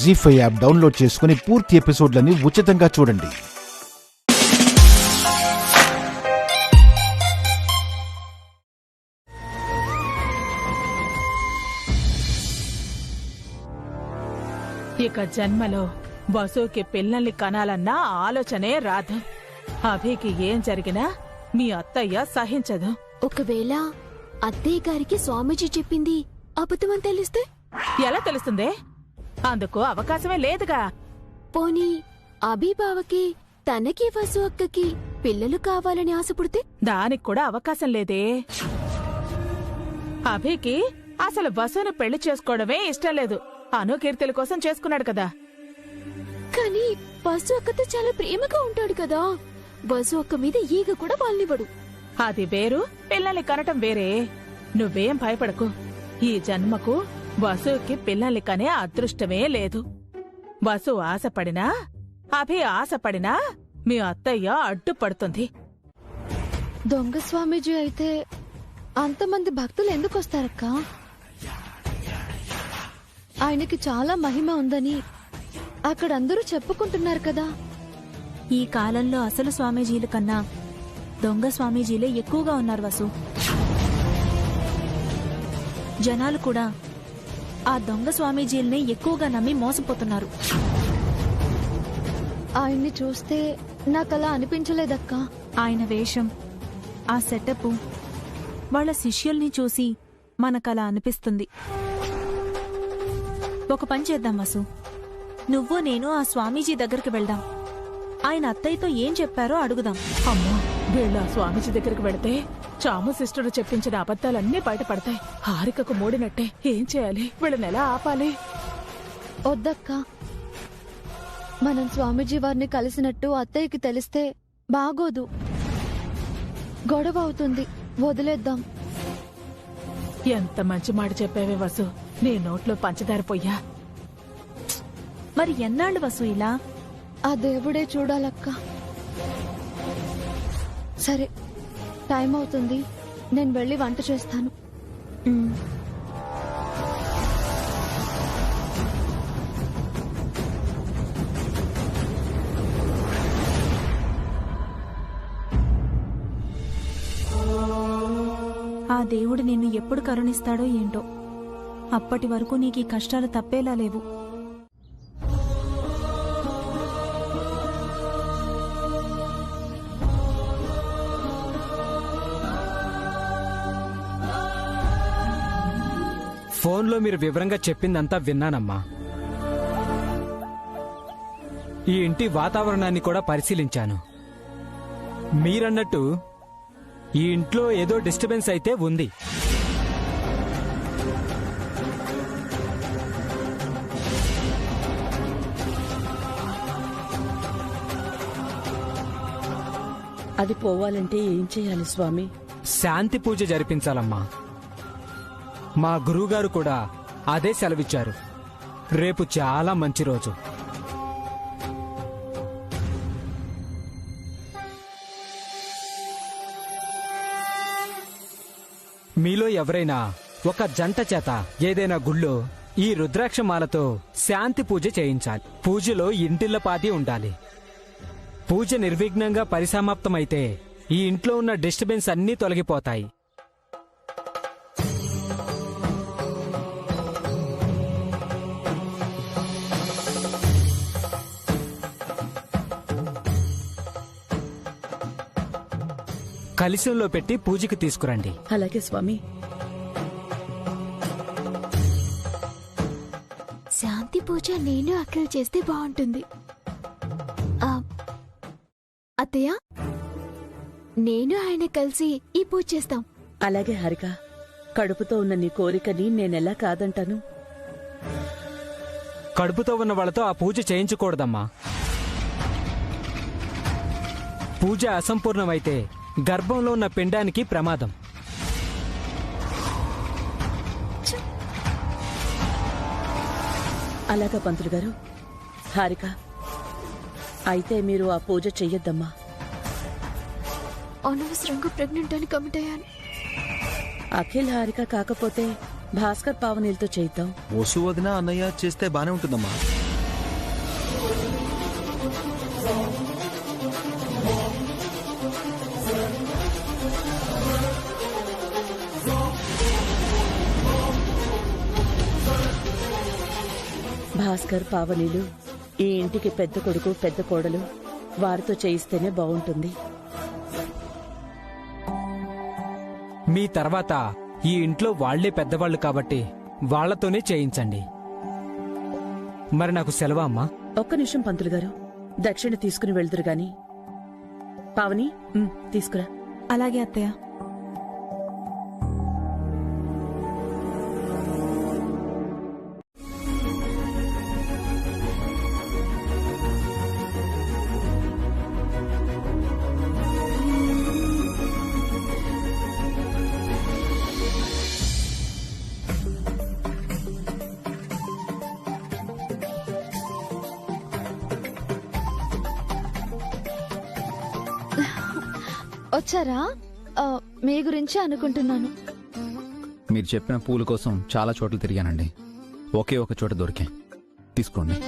జీ5 app download చేసుకుని పూర్తి ఎపిసోడ్లని ఉచితంగా చూడండి. ఇక జన్మలో వసుకి పిల్లల్ని కనాలన్న ఆలోచనే రాదు. అభికి ఏం జరిగినా మీ అత్తయ్య సహించదు. ఒకవేళ అత్తయ్య గారికి స్వామీజీ చెప్పింది అబద్ధమని తెలిస్తే ఎలా తెలుస్తుందే? అందుకు అవకాశమే లేదుగా. పోనీ అభిబావకి తనకి వసు అక్కకి పిల్లలు కావాలని ఆశపడితే దానికి కూడా అవకాశం లేదే. అభికి అసలు వసును పెళ్లి చేసుకోవడమే ఇష్టం లేదు. అనుకీర్తుల కోసం చేసుకున్నాడు కదా. కానీ వసు అక్కతో చాలా ప్రేమగా ఉంటాడు కదా. వసు అక్క మీద ఈగ కూడా వాళ్ళనివ్వడు. అది వేరు, పిల్లల్ని కనటం వేరే. నువ్వేం భయపడకు. ఈ జన్మకు వసుకి పిల్లల్ని కనే అదృష్టమే లేదు. వసు ఆశపడినా అభి ఆశపడినా మీ అత్తయ్య అడ్డుపడుతుంది. దొంగ స్వామీజీ అయితే అంతమంది భక్తులు ఎందుకు వస్తారక్క? ఆయనకి చాలా మహిమ ఉందని అక్కడ అందరూ చెప్పుకుంటున్నారు కదా. ఈ కాలంలో అసలు స్వామీజీల కన్నా దొంగ స్వామీజీలే ఎక్కువగా ఉన్నారు వసు. జనాలు కూడా ఆ దొంగ స్వామీజీల్ని ఎక్కువగా నమ్మి మోసపోతున్నారు. ఆయన్ని చూస్తే నాకలా అనిపించలేదక్కా. ఆయన వేషం, ఆ సెటప్, వాళ్ళ శిష్యుల్ని చూసి మనకలా అనిపిస్తుంది. ఒక పని చేద్దాం వసు, నువ్వు నేను ఆ స్వామీజీ దగ్గరికి వెళ్దాం. ఆయన అత్తయ్యతో ఏం చెప్పారో అడుగుదాం. అమ్మో, వీళ్ళ స్వామీజీ దగ్గరికి వెళితే చాము సిస్టర్ చెప్పించిన అబద్ధాలన్నీ బయటపడతాయి. హారికకు మూడినట్టే. ఏం చేయాలి? వీళ్ళని ఎలా ఆపాలి? వద్దక్కా, మనం స్వామీజీ వారిని కలిసినట్టు అత్తయ్యకి తెలిస్తే బాగోదు. గొడవ అవుతుంది. వదిలేద్దాం. ఎంత మంచి మాట చెప్పావే వసు. నీ నోట్లో పంచదార పొయ్యా. మరి ఎన్నాళ్ళు వసు ఇలా? ఆ దేవుడే చూడాలక్క. సరే, టైం అవుతుంది. నేను వెళ్ళి వంట చేస్తాను. ఆ దేవుడు నిన్ను ఎప్పుడు కరుణిస్తాడో ఏంటో. అప్పటి వరకు నీకు ఈ కష్టాలు తప్పేలా లేవు. ఫోన్లో మీరు వివరంగా చెప్పిందంతా విన్నానమ్మా. ఈ ఇంటి వాతావరణాన్ని కూడా పరిశీలించాను. మీరన్నట్టు ఈ ఇంట్లో ఏదో డిస్టర్బెన్స్ అయితే ఉంది. అది పోవాలంటే ఏం చేయాలి స్వామి? శాంతి పూజ జరిపించాలమ్మా. మా గురువుగారు కూడా అదే సెలవిచ్చారు. రేపు చాలా మంచి రోజు. మీలో ఎవరైనా ఒక జంట చేత ఏదైనా గుళ్ళో ఈ రుద్రాక్షమాలతో శాంతి పూజ చేయించాలి. పూజలో ఇంటిల్లపాది ఉండాలి. పూజ నిర్విఘ్నంగా పరిసమాప్తమైతే ఈ ఇంట్లో ఉన్న డిస్టర్బెన్స్ అన్నీ తొలగిపోతాయి. కలశంలో పెట్టి పూజకి తీసుకురండి. అలాగే స్వామి. శాంతి పూజ నేను అక్కడ చేస్తే బాగుంటుంది. అత్తయ్య, నేను ఆయన కలిసి ఈ పూజ చేస్తాం. అలాగే హారిక, కడుపుతో ఉన్న నీ కోరికని నేనెలా కాదంటాను? కడుపుతో ఉన్న వాళ్ళతో ఆ పూజ చేయించకూడదమ్మా. పూజ అసంపూర్ణమైతే గర్భంలో ఉన్న పిండానికి ప్రమాదం. అలాగా పంతులు గారు. హారిక, అయితే మీరు ఆ పూజ చెయ్యొద్దమ్మా. అనవసరంగా ప్రెగ్నెంట్ అని కమిట్ అయ్యాను. అఖిల్ హారిక కాకపోతే భాస్కర్ పావనీలతో చేద్దాం. వసు వదిన అన్నయ్య చేస్తే బానే ఉంటుందమ్మా. భాస్కర్, పావనీలు ఈ ఇంటికి పెద్ద కొడుకు పెద్ద కోడలు, వారితో చేయిస్తేనే బాగుంటుంది. మీ తర్వాత ఈ ఇంట్లో వాళ్లే పెద్దవాళ్లు కాబట్టి వాళ్లతోనే చేయించండి. మరి నాకు సెలవా అమ్మా? ఒక్క నిమిషం పంతులు గారు, దక్షిణ తీసుకుని వెళ్దురు గాని. పావని, తీసుకురా. అలాగే అత్తయ్య. వచ్చారా? మీ గురించి అనుకుంటున్నాను. మీరు చెప్పిన పూల కోసం చాలా చోట్ల తిరిగానండి. ఒకే ఒక చోట దొరికా. తీసుకోండి.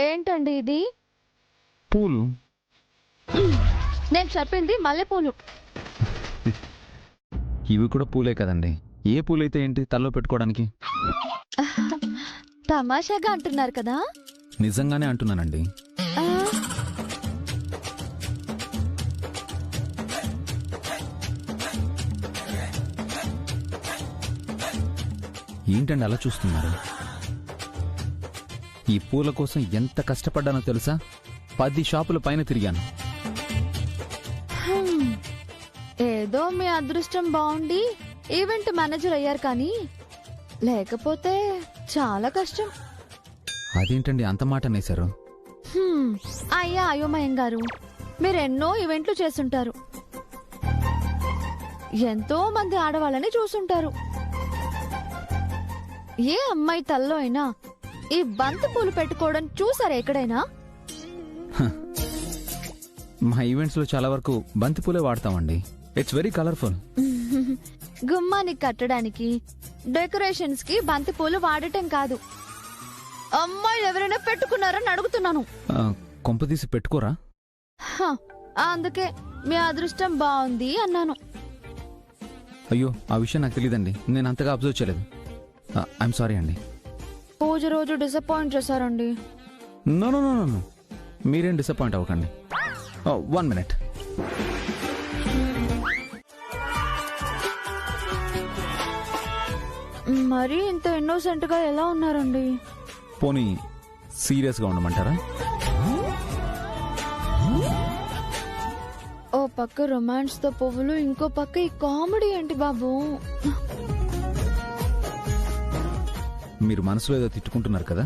ఏంటండి ఇది? పూలు. నేను చెప్పింది మల్లెపూలు. ఇవి కూడా పూలే కదండి. ఏ పూలైతే ఏంటి తలలో పెట్టుకోవడానికి? తమాషాగా అంటున్నారు కదా. నిజంగానే అంటున్నానండి. ఆ, ఏంటండి అలా చూస్తున్నారు? ఈ పూల కోసం ఎంత కష్టపడ్డానో తెలుసా? 10 షాపుల పైన తిరిగాను. ఏదో మీ అదృష్టం బాగుండి ఈవెంట్ మేనేజర్ అయ్యారు, కానీ లేకపోతే చాలా కష్టం. అదేంటండి అంత మాట అనేశారు? అయ్యా అయోమయం గారు, మీరెన్నో ఈవెంట్లు చేసుంటారు, ఎంతో మంది ఆడవాళ్ళని చూసుంటారు. ఏ అమ్మాయి తల్లో అయినా ఈ బంతి పూలు పెట్టుకోవడం చూసారా ఎక్కడైనా? మా ఈవెంట్స్ లో చాలా వరకు బంతి పూలే వాడతామండి. It's very colourful. గుమ్మానికి కట్టడానికి, డెకరేషన్స్ కి బంతి పూలు వాడటం కాదు, అమ్మాయిలు ఎవరైనా పెట్టుకున్నారని అడుగుతున్నాను. కొంపదీసి పెట్టుకోరా? అందుకే మీ అదృష్టం బాగుంది అన్నాను. అయ్యో, ఆ విషయం నాకు తెలియదండి. నేను అంతగా అబ్జర్వ్ చేయలేదు. ఐఎమ్ సారీ అండి. పూజ రోజు డిసప్పాయింట్ చేశారండి. నో నో నో నో, మీరేం డిసప్పాయింట్ అవ్వకండి. 1 minute. మరి ఇంత ఇన్నోసెంట్ గా ఎలా ఉన్నారండి? పోనీ సీరియస్గా ఉండమంటారా? ఓ పక్క రొమాన్స్ తో పువ్వులు, ఇంకో పక్క ఈ కామెడీ ఏంటి బాబు? మీరు మనసులో ఏదో తిట్టుకుంటున్నారు కదా?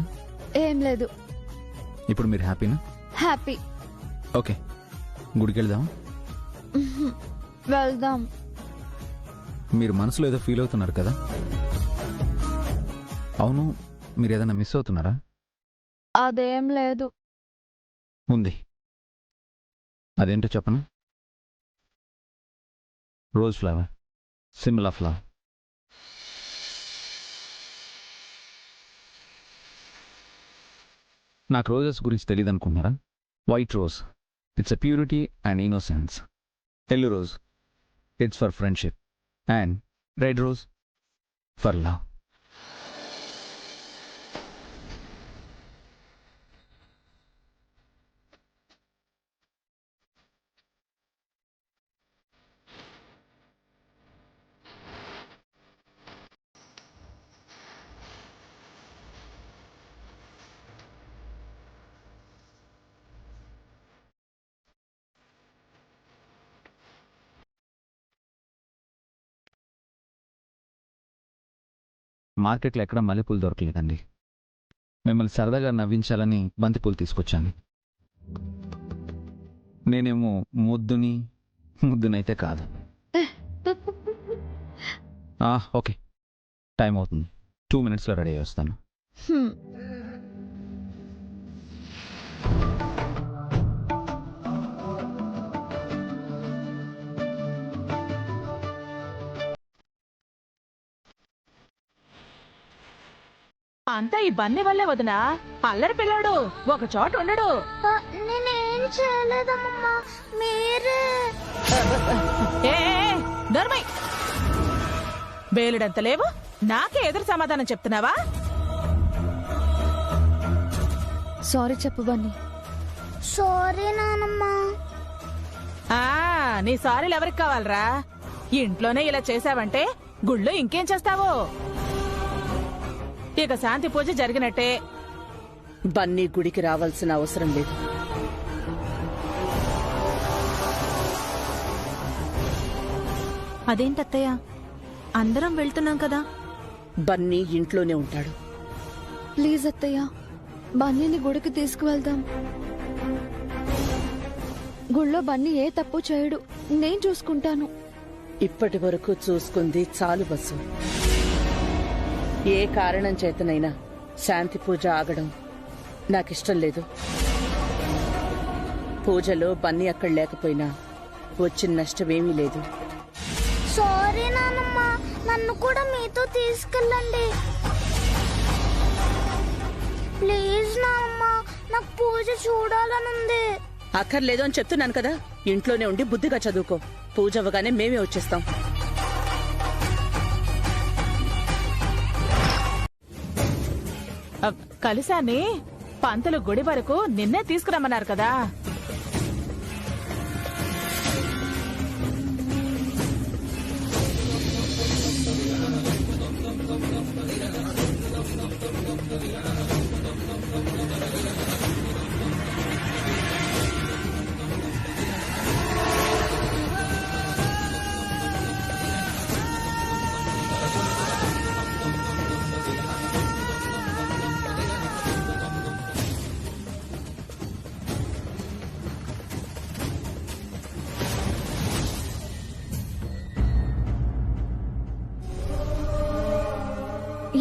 ఏం లేదు. ఇప్పుడు మీరు హ్యాపీనా? హ్యాపీ. ఓకే, గుడికి వెళ్దాం. వెళ్దాం. మీరు మనసులో ఏదో ఫీల్ అవుతున్నారు కదా? అవును, మీరు ఏదైనా మిస్ అవుతున్నారా? అదేం లేదు. ఉంది. అదేంటో చెప్పను. Rose flower, symbol of love. నాకు రోజెస్ గురించి తెలియదు అనుకుంటున్నారా? White rose, it's a purity and innocence. Yellow rose, it's for friendship. And red rose for love. మార్కెట్లో ఎక్కడ మల్లెపూలు దొరకలేదండి. మిమ్మల్ని సరదాగా నవ్వించాలని బంతిపూలు తీసుకొచ్చాను. నేనేమో ముద్దునైతే కాదు. ఓకే, టైం అవుతుంది. 2 minutesలో రెడీ అయ్యి వస్తాను. అంతా ఈ బన్నీ వల్లే వదినా. అల్లరి పిల్లాడు ఒక చోట ఉండడు. నేనేం చేయలేదమ్మా, మీరే. నర్మై, బేలుడంత లేవు, నాకే ఎదురు సమాధానం చెప్తున్నావా? సారీ చెప్పు బన్నీ. సారీ నానమ్మా. నీ సారీలు ఎవరికి కావాలరా? ఇంట్లోనే ఇలా చేసావంటే గుళ్ళో ఇంకేం చేస్తావో? ఇక శాంతి పూజ జరిగినట్టే. బన్నీ గుడికి రావాల్సిన అవసరం లేదు. అదేంటత్తయ్య, అందరం వెళ్తున్నాం కదా. బన్నీ ఇంట్లోనే ఉంటాడు. ప్లీజ్ అత్తయ్య, బన్నీని గుడికి తీసుకువెళ్దాం. గుళ్ళో బన్నీ ఏ తప్పు చేయడు, నేను చూసుకుంటాను. ఇప్పటి వరకు చూసుకుంది చాలు బస్సు. ఏ కారణం చేతనైనా శాంతి పూజ ఆగడం నాకిష్టం లేదు. పూజలో బన్నీ అక్కడ లేకపోయినా వచ్చిన నష్టమేమీ లేదు. సారీ నానమ్మ, నన్ను కూడా మీతో తీసుకెళ్ళండి ప్లీజ్. నానమ్మ, నాకు పూజ చూడాలనుంది. అక్కర్లేదు అని చెప్తున్నాను కదా. ఇంట్లోనే ఉండి బుద్ధిగా చదువుకో. పూజ అవ్వగానే మేమే వచ్చేస్తాం. కలిశాన్ని పంతులు గుడి వరకు నిన్నే తీసుకురమ్మన్నారు కదా.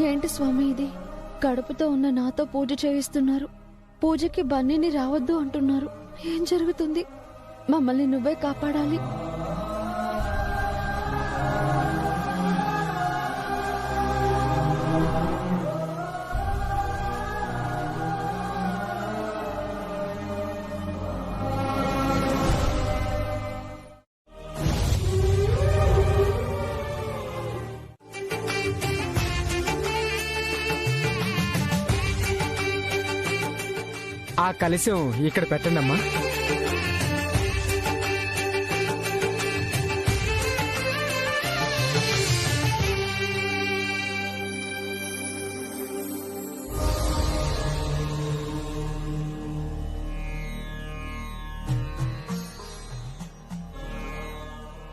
ఏంటి స్వామి ఇది? కడుపుతో ఉన్న నాతో పూజ చేయిస్తున్నారు. పూజకి బన్నీని రావద్దు అంటున్నారు. ఏం జరుగుతుంది? మమ్మల్ని నువ్వే కాపాడాలి. ఆ కలశం ఇక్కడ పెట్టండి అమ్మా.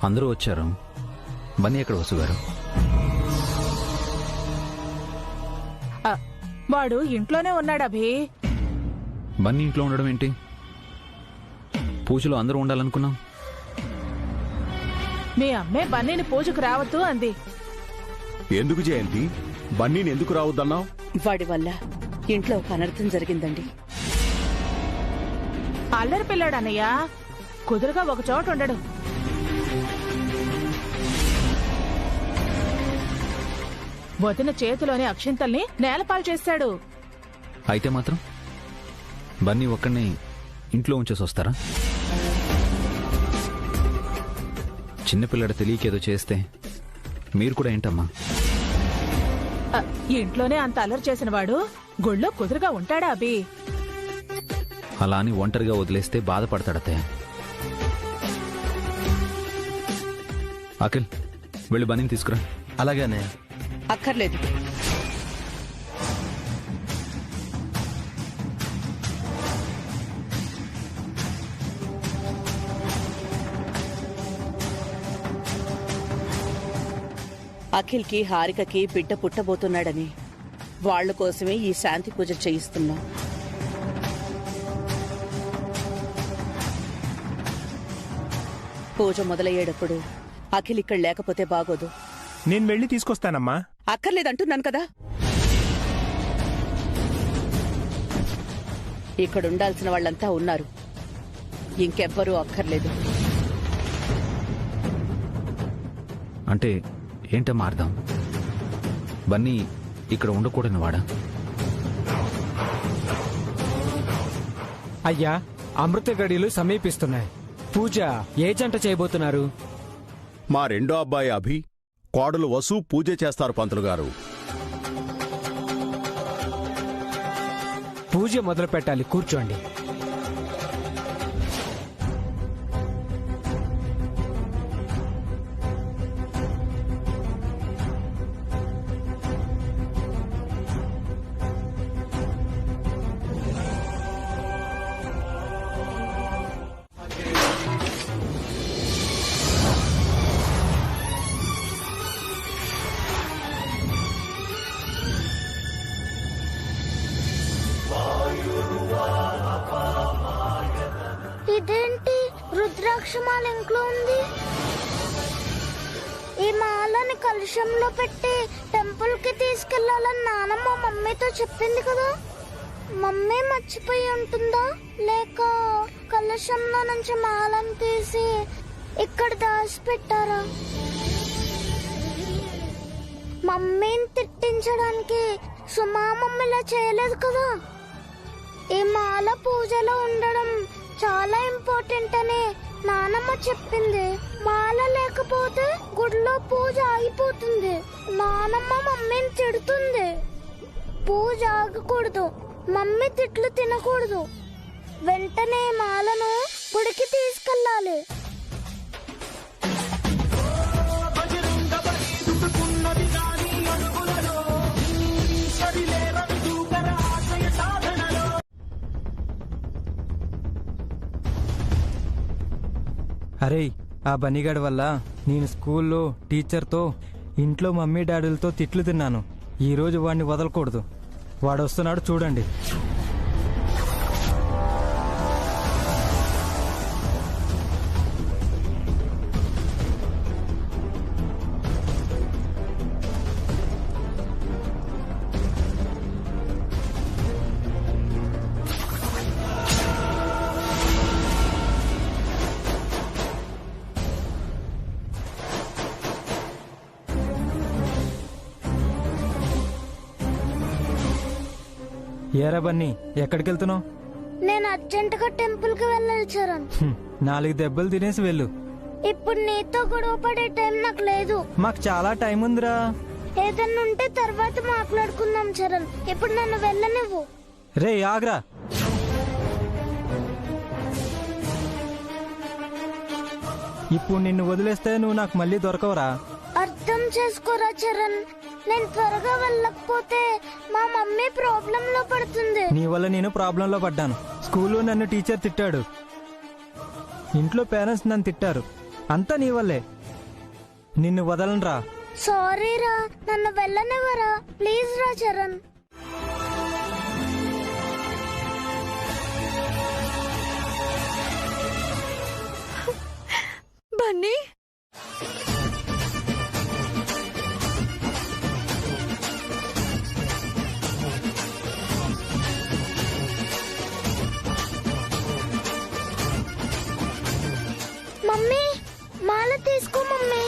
అందరూ వచ్చారు. బన్నీ ఎక్కడ వసుగారు? వాడు ఇంట్లోనే ఉన్నాడు అభి. బన్నీ ఇంట్లో ఉండడం ఏంటి? పూజలో అందరూ ఉండాలనుకున్నాం. మీ అమ్మే బన్నీని పూజకు రావద్దు అంది. ఎందుకు జయంతి? బన్నీని ఎందుకు రావద్దన్నావు? వాడి వల్ల ఇంట్లో ఒక అనర్థం జరిగిందండి. అల్లరి పిల్లాడన్నయ్య, కుదురుగా ఒక చోట ఉండడు. వదిన చేతిలోని అక్షింతల్ని నేలపాలు చేశాడు. అయితే మాత్రం బన్నీ ఒక్కడిని ఇంట్లో ఉంచేసి వస్తారా? చిన్నపిల్లడు తెలియకేదో చేస్తే మీరు కూడా ఏంటమ్మా? ఇంట్లోనే అంత అల్లరి చేసిన వాడు గుళ్ళో కుదురుగా ఉంటాడా అభి? అలా అని ఒంటరిగా వదిలేస్తే బాధపడతాడతయ్య. అఖిల్, వెళ్ళి బన్నీని తీసుకురా. అలాగేనే. అక్కర్లేదు. అఖిల్కి హారికకి బిడ్డ పుట్టబోతున్నాడని వాళ్ళ కోసమే ఈ శాంతి పూజ చేయిస్తున్నాం. పూజ మొదలయ్యేటప్పుడు అఖిల్ ఇక్కడ లేకపోతే బాగోదు. నేను వెళ్ళి తీసుకొస్తానమ్మా. అక్కర్లేదంటున్నాను కదా. ఇక్కడ ఉండాల్సిన వాళ్ళంతా ఉన్నారు, ఇంకెవ్వరూ అక్కర్లేదు. అంటే ఏంటమ్మా అర్థం? బన్నీ ఇక్కడ ఉండకూడని వాడా? అయ్యా, అమృత గడియలు సమీపిస్తున్నాయి. పూజ ఏ జంట చేయబోతున్నారు? మా రెండో అబ్బాయి అభి, కోడలు వసు పూజ చేస్తారు పంతులు గారు. పూజ మొదలు పెట్టాలి, కూర్చోండి. ఇదేంటి రుద్రాక్షమాల ఇంట్లో ఉంది? ఈ మాలని కలుషంలో పెట్టి టెంపుల్ కి తీసుకెళ్లాలని నానమ్మ మమ్మీతో చెప్పింది కదా. మమ్మీ మర్చిపోయి ఉంటుందా, లేక కలుషంలో నుంచి మాలను తీసి ఇక్కడ దాచిపెట్టారా? మమ్మీని తిట్టించడానికి సుమా మమ్మీలా చేయలేదు కదా. ఈ మాల పూజలో ఉండడం చాలా ఇంపార్టెంట్ అని నానమ్మ చెప్పింది. మాల లేకపోతే గుడిలో పూజ ఆగిపోతుంది. నానమ్మ మమ్మీని తిడుతుంది. పూజ ఆగకూడదు, మమ్మీ తిట్లు తినకూడదు. వెంటనే మాలను గుడికి తీసుకెళ్ళాలి. అరే, ఆ బన్నీగాడి వల్ల నేను స్కూల్లో టీచర్తో, ఇంట్లో మమ్మీ డాడీలతో తిట్లు తిన్నాను. ఈరోజు వాడిని వదలకూడదు. వాడు వస్తున్నాడు, చూడండి. ఏరా బన్నీ, ఎక్కడికి వెళ్తున్నావు? నేను అర్జెంట్ గా టెంపుల్ కి వెళ్ళాలి చరణ్. 4 దెబ్బలు తినేసి వెళ్ళు. ఇప్పుడు నీతో గొడవ పడే టైం నాకు లేదు. మాకు చాలా టైం ఉందిరా. ఏదన్నా ఉంటే తర్వాత మాట్లాడుకుందాం చరణ్. ఇప్పుడు నన్ను వెళ్ళనివ్వు. రే ఆగ్రా. ఇప్పుడు నిన్ను వదిలేస్తే నువ్వు నాకు మళ్ళీ దొరకవురా. అర్థం చేసుకోరా చరణ్. నేను త్వరగా వెళ్ళకపోతే మా మమ్మీ ప్రాబ్లం లో పడుతుంది. నీ వల్ల నేను ప్రాబ్లంలో పడ్డాను. స్కూల్లో నన్ను టీచర్ తిట్టాడు, ఇంట్లో పేరెంట్స్ నన్ను తిట్టారు. అంతా నీ వల్లే. నిన్ను వదలనురా. సారీ రా, నన్ను వెళ్ళనివ్వరా ప్లీజ్ రా చరణ్. బన్నీ, మమ్మీ మాల తీసుకో మమ్మీ.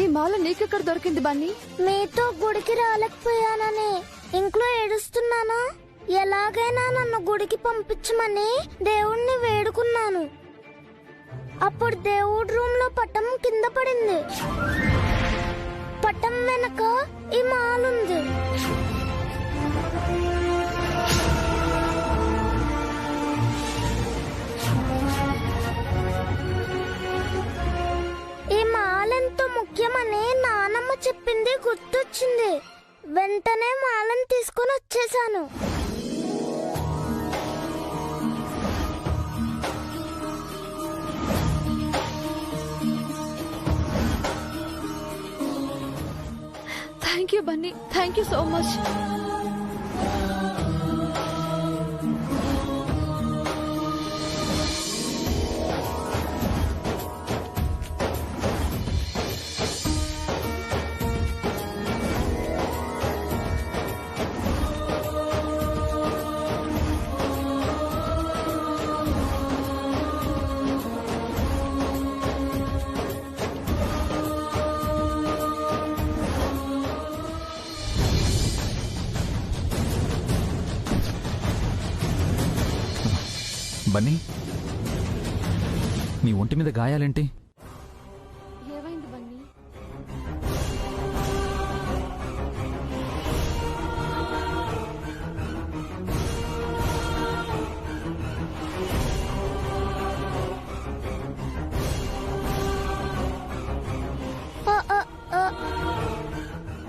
ఈ మాల నీకెక్కడ దొరికింది బన్నీ? మీతో గుడికి రాలేకపోయానని ఇంట్లో ఏడుస్తున్నానా? ఎలాగైనా నన్ను గుడికి పంపించమని దేవుణ్ణి వేడుకున్నాను. అప్పుడు దేవుడి రూమ్ లో పటం కింద పడింది. పటం వెనక ఈ మాలుంది. వెంటనే మాలను తీసుకొని వచ్చేసాను. Thank you Bunny, thank you so much. Bunny, నీ ఒంటి మీద గాయాలేంటి? ఏమైంది బన్నీ?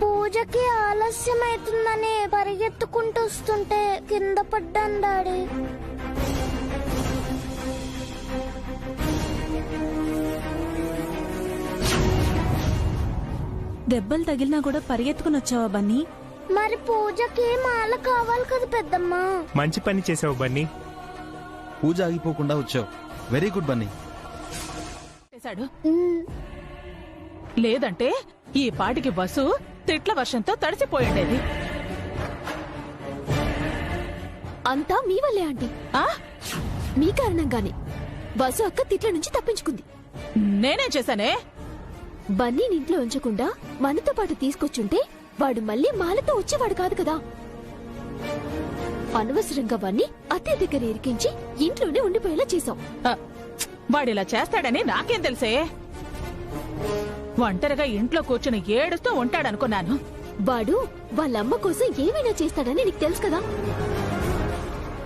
పూజకి ఆలస్యమైతుందని పరిగెత్తుకుంటూ వస్తుంటే కింద పడ్డాను డాడీ. దెబ్బలు తగిలినా కూడా పరిగెత్తుకుని వచ్చావా బన్నీ? మరి పూజకి మాల కావాలి కదా పెద్దమ్మా. మంచి పని చేసావు బన్నీ. పూజ ఆగిపోకుండా వచ్చావు. Very good Bunny. చేశాడు. లేదంటే ఈ పాటికి బస్సు తిట్ల వర్షంతో తడిసిపోయిండేది. అంతా మీ వల్లే ఆంటీ. ఆ? మీ కారణంగానే బస్సు అక్క తిట్ల నుంచి తప్పించుకుంది. నేనేం చేశానే? బన్నీని ఇంట్లో ఉంచకుండా మనతో పాటు తీసుకొచ్చుంటే వాడు మళ్ళీ మాలతో వచ్చేవాడు కాదు కదా. అనవసరంగా బన్నీ అత్తయ్య దగ్గర ఇరికించి ఇంట్లోనే ఉండిపోయేలా చేశాం. వాడిలా చేస్తాడని నాకేం తెలుసే? ఒంటరిగా ఇంట్లో కూర్చుని ఏడుస్తూ ఉంటాడనుకున్నాను. వాడు వాళ్ళమ్మ కోసం ఏమైనా చేస్తాడని నీకు తెలుసు కదా.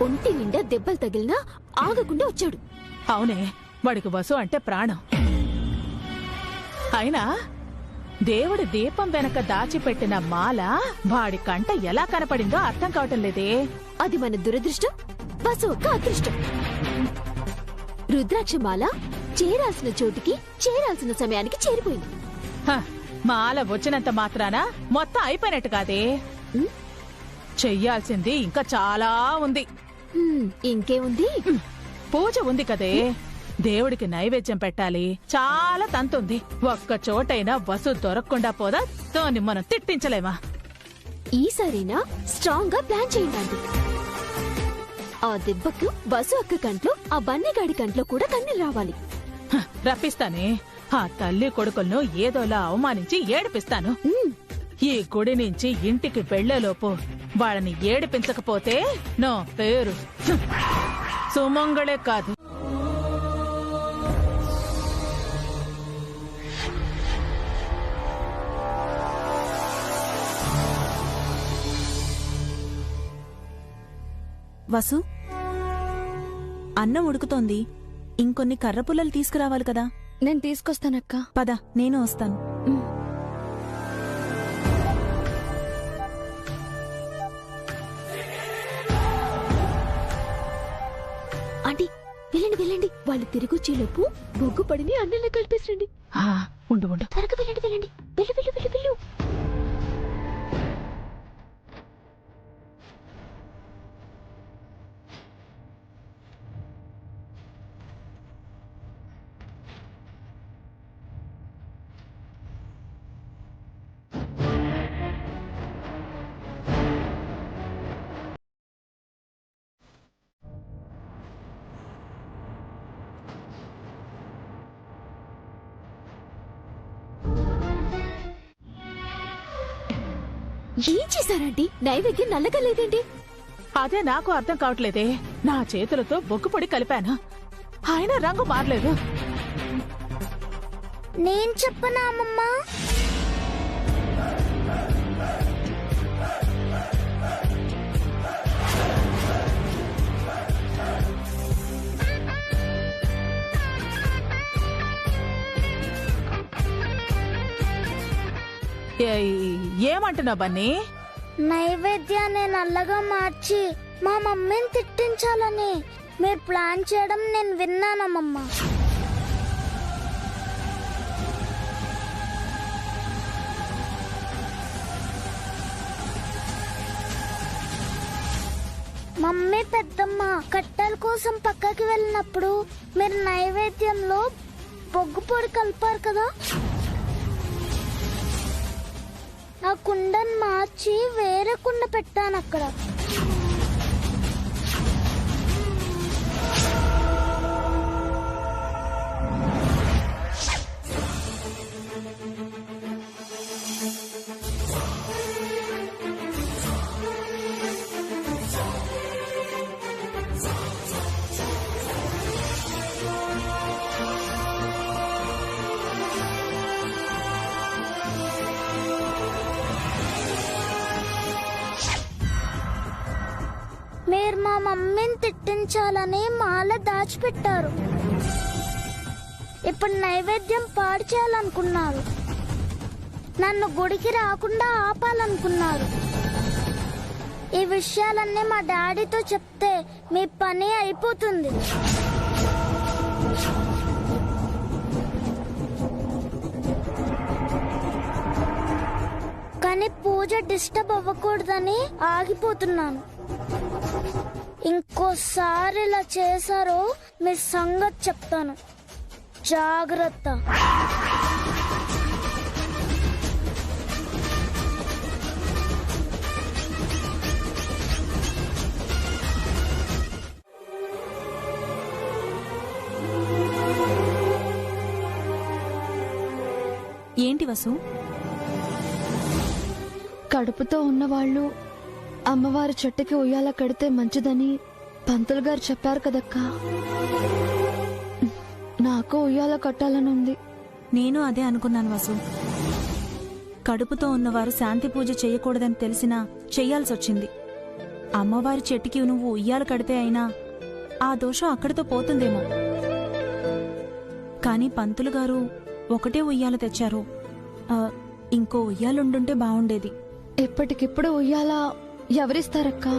ఒంటి నిండా దెబ్బలు తగిలినా ఆగకుండా వచ్చాడు. అవునే, వాడికి వసు అంటే ప్రాణం. అయినా దేవుడి దీపం వెనక దాచిపెట్టిన మాల వాడి కంట ఎలా కనపడిందో అర్థం కావటం లేదే. అది మన దురదృష్టం, వసు ఒక్క అదృష్టం. రుద్రాక్షమాల చేరాల్సిన చోటికి చేరాల్సిన సమయానికి చేరిపోయింది. మాల వచ్చినంత మాత్రాన మొత్తం అయిపోయినట్టు కాదే. చెయ్యాల్సింది ఇంకా చాలా ఉంది. ఇంకేముంది? పూజ ఉంది కదే, దేవుడికి నైవేద్యం పెట్టాలి, చాలా తంతుంది. ఒక్క చోటైనా వసు దొరకకుండా పోదా దాన్ని మనం తిట్టించలేమా? ఈసారైనా స్ట్రాంగ్ గా ప్లాన్ చేయండి. ఆ దెబ్బకు వసు అక్క కంట్లో ఆ బన్నీగాడి కంట్లో కూడా కన్నీరు రావాలి. రప్పిస్తానే. ఆ తల్లి కొడుకులను ఏదోలా అవమానించి ఏడిపిస్తాను. ఈ గుడి నుంచి ఇంటికి వెళ్లేలోపు వాళ్ళని ఏడిపించకపోతే నా పేరు సుమంగళే కాదు. వసు, అన్నం ఉడుకుతోంది. ఇంకొన్ని కర్ర పుల్లలు తీసుకురావాలి కదా. నేను తీసుకొస్తానక్క. పద, నేను వస్తాను. ఆంటీ వెళ్ళండి వెళ్ళండి, వాళ్ళు తిరిగొచ్చేలోపు బొగ్గు పడిని అన్నంలో కలిపేసండి. ఉండు ఉండు, త్వరగా వెళ్ళండి వెళ్ళండి, వెళ్ళు వెళ్ళు వెళ్ళు వెళ్ళు. ఏం చేశారండి? నైవేద్యం నల్లగా లేదేంటి? అదే నాకు అర్థం కావట్లేదే. నా చేతులతో బొగ్గు పొడి కలిపాను, ఆయన రంగు మారలేదు. నేను చెప్పనా అమ్మమ్మా? ఏమంటున్నావు బన్నీ? నైవేద్యాన్ని నల్లగా మార్చి మా మమ్మీని తిట్టించాలని మీరు ప్లాన్ చేయడం నేను విన్నానమ్మమ్మ. మమ్మీ పెద్దమ్మ కట్టెల కోసం పక్కకి వెళ్ళినప్పుడు మీరు నైవేద్యంలో బొగ్గు పొడి కలిపారు కదా, ఆ కుండను మార్చి వేరే కుండ పెట్టాను అక్కడ. మీరు మా మమ్మీని తిట్టించాలని మాల దాచిపెట్టారు. ఇప్పుడు నైవేద్యం పాడు చేయాలనుకున్నారు. నన్ను గుడికి రాకుండా ఆపాలనుకున్నారు. ఈ విషయాలన్నీ మా డాడీతో చెప్తే మీ పని అయిపోతుంది. కానీ పూజ డిస్టర్బ్ అవ్వకూడదని ఆగిపోతున్నాను. ఇంకోసారి ఇలా చేశారో మీ సంగతి చెప్తాను, జాగ్రత్త. ఏంటి వసు? కడుపుతో ఉన్నవాళ్ళు అమ్మవారి చెట్టుకి ఉయ్యాల కడితే మంచిదని పంతులు గారు చెప్పారు కదక్కా. నాకు ఉయ్యాల కట్టాలనుంది. నేను అదే అనుకున్నాను వసు. కడుపుతో ఉన్నవారు శాంతి పూజ చేయకూడదని తెలిసినా చెయ్యాల్సొచ్చింది. అమ్మవారి చెట్టుకి నువ్వు ఉయ్యాల కడితే అయినా ఆ దోషం అక్కడితో పోతుందేమో. కాని పంతులు గారు ఒకటే ఉయ్యాల తెచ్చారు. ఇంకో ఉయ్యాలుండుంటే బావుండేది. ఇప్పటికిప్పుడు ఉయ్యాల ఎవరిస్తారక్కా?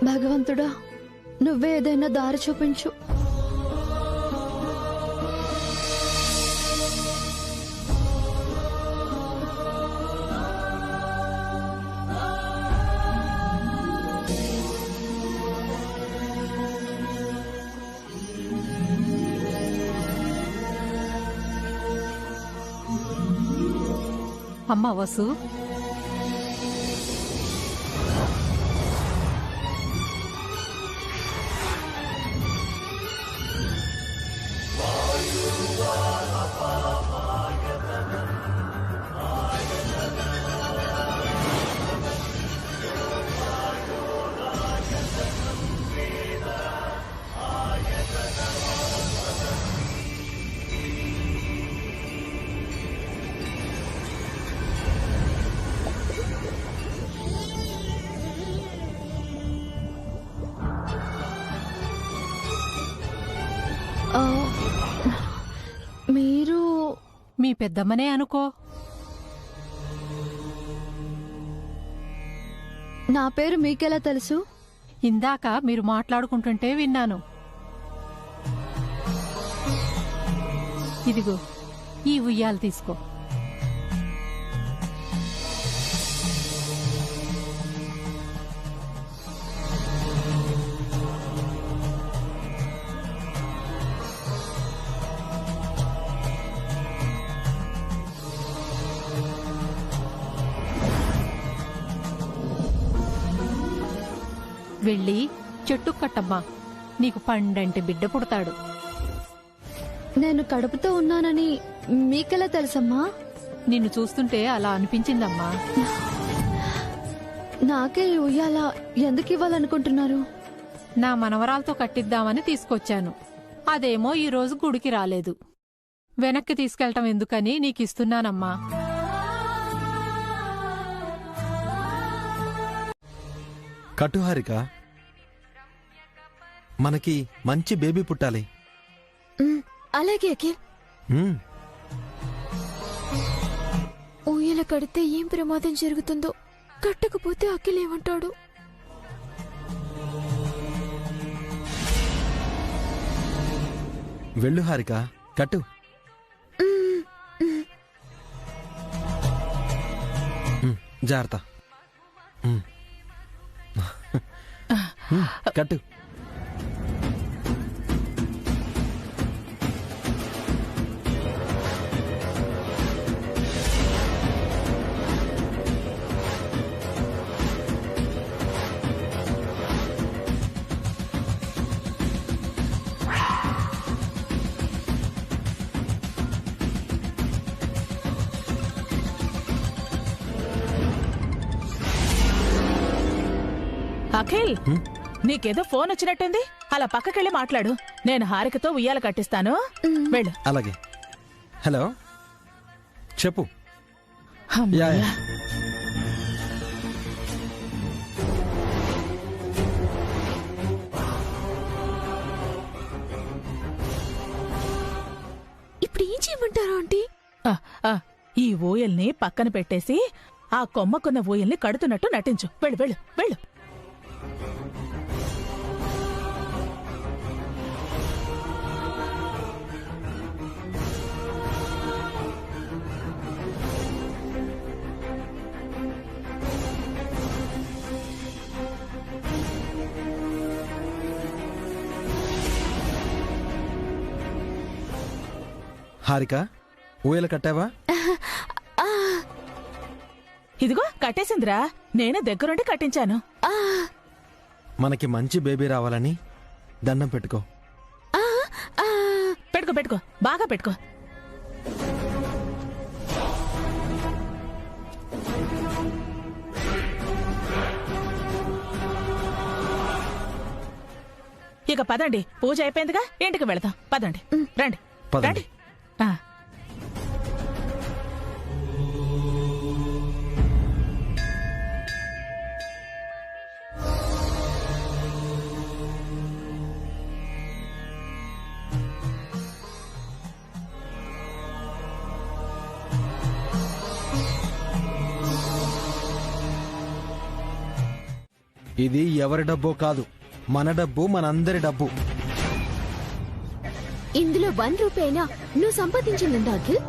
భగవంతుడా, నువ్వే ఏదైనా దారి చూపించు. అమ్మా వసు, మీరు మీ పెద్దమ్మనే అనుకో. నా పేరు మీకెలా తెలుసు? ఇందాక మీరు మాట్లాడుకుంటుంటే విన్నాను. ఇదిగో ఈ ఉయ్యాలు తీసుకో. వెళ్ళి చెట్టు కట్టమ్మా, నీకు పండంటి బిడ్డ పుడతాడు. నేను కడుపుతో ఉన్నానని మీకెలా తెలుసమ్మా? నిన్ను చూస్తుంటే అలా అనిపించిందమ్మా. నాకే ఈ ఉయ్యాల ఎందుకు ఇవ్వాలనుకుంటున్నారు? నా మనవరాలతో కట్టిద్దామని తీసుకొచ్చాను. అదేమో ఈరోజు గుడికి రాలేదు. వెనక్కి తీసుకెళ్టం ఎందుకని నీకిస్తున్నానమ్మా. కట్టుహారిక, మనకి మంచి బేబీ పుట్టాలి. అలాగే అఖిల్. ఉయ్యాల ఉయ్యాల కడితే ఏం ప్రమాదం జరుగుతుందో, కట్టకపోతే అఖిల్ ఏమంటాడు? వెళ్ళు హారిక, కట్టు. జాగ్రత్త. కట్టు. అఖిల్, నీకేదో ఫోన్ వచ్చినట్టుంది. అలా పక్కకెళ్ళి మాట్లాడు. నేను హారికతో ఉయ్యాల కట్టిస్తాను. వెళ్ళు. అలాగే. హలో, చెప్పు. Yeah, yeah. ఇప్పుడు ఏం చేయమంటారా ఆంటీ? ఈ ఊయల్ని పక్కన పెట్టేసి ఆ కొమ్మకున్న ఊయల్ని కడుతున్నట్టు నటించు. వెళ్ళు వెళ్ళు వెళ్ళు. హారిక, ఊయల కట్టావా? ఇదిగో కట్టేసిందిరా. నేనే దగ్గరుండి కట్టించాను. మనకి మంచి బేబీ రావాలని దండం పెట్టుకో. పెట్టుకో పెట్టుకో, బాగా పెట్టుకో. ఇక పదండి, పూజ అయిపోయిందిగా, ఇంటికి వెళదాం. పదండి, రండి రండి. ఇది ఎవరి డబ్బో కాదు, మన డబ్బు, మనందరి డబ్బు. ఇందులో 1 రూపాయినా నువ్వు సంపాదించిందా అఖిల్?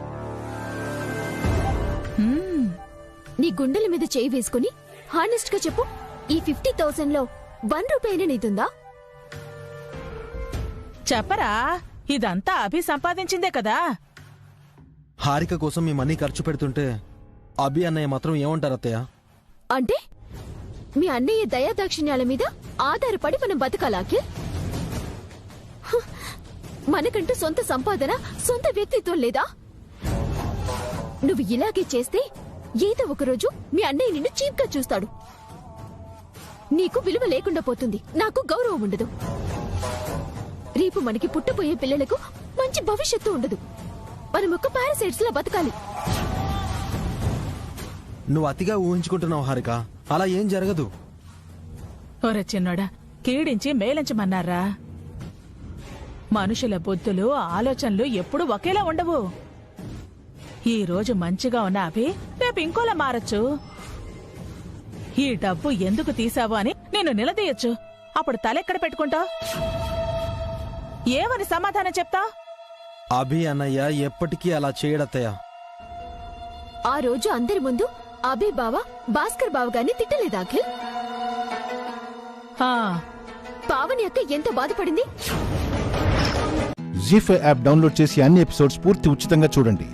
నీ గుండెల మీద చేయి వేసుకుని హానెస్ట్ గా చెప్పు, ఈ 50,000 లో 1 రూపాయినా నీతుందా? చెప్పరా, ఇదంతా అభి సంపాదించిందే కదా. హారిక కోసం మీ మనీ ఖర్చు పెడుతుంటే అభి అన్నయ్య మాత్రం ఏమంటారు అత్తయ్య? అంటే మీ అన్నయ్య దయాదాక్షిణ్యాల మీద ఆధారపడి మనం బతకాలా అఖిల్? మనకంటూ సొంత సంపాదన, సొంత వ్యక్తిత్వం లేదా? నువ్వు ఇలాగే చేస్తే ఏదో ఒకరోజు మీ అన్నయ్య నిన్ను చీప్ గా చూస్తాడు. నీకు విలువ లేకుండా పోతుంది, నాకు గౌరవం ఉండదు. రేపు మనకి పుట్టబోయే పిల్లలకు మంచి భవిష్యత్తు ఉండదు. మనం ఒక పారాసైట్స్ లా బతకాలి. నువ్వు అతిగా ఊహించుకుంటున్నావు హారిక, అలా ఏం జరగదు. ఒరే చిన్నోడా, కీడించి మేలించమన్నారా? మనుషుల బుద్ధులు, ఆలోచనలు ఎప్పుడూ ఒకేలా ఉండవు. ఈ రోజు మంచిగా ఉన్న అభి రేపు ఇంకోలా మారచ్చు. ఈ డబ్బు ఎందుకు తీసావు అని నేను నిలదీయొచ్చు. అప్పుడు తలెక్కడ పెట్టుకుంటావు? ఏమని సమాధానం చెప్తావు? అభి అన్నయ్య ఎప్పటికీ అలా చేయడత్తయ్య. ఆ రోజు అందరి ముందు అభి బావ భాస్కర్ బావ గారిని తిట్టలేదా అఖిల్? పావని అక్క ఎంత బాధపడింది? జీ5 యాప్ డౌన్లోడ్ చేసి అన్ని ఎపిసోడ్స్ పూర్తి ఉచితంగా చూడండి.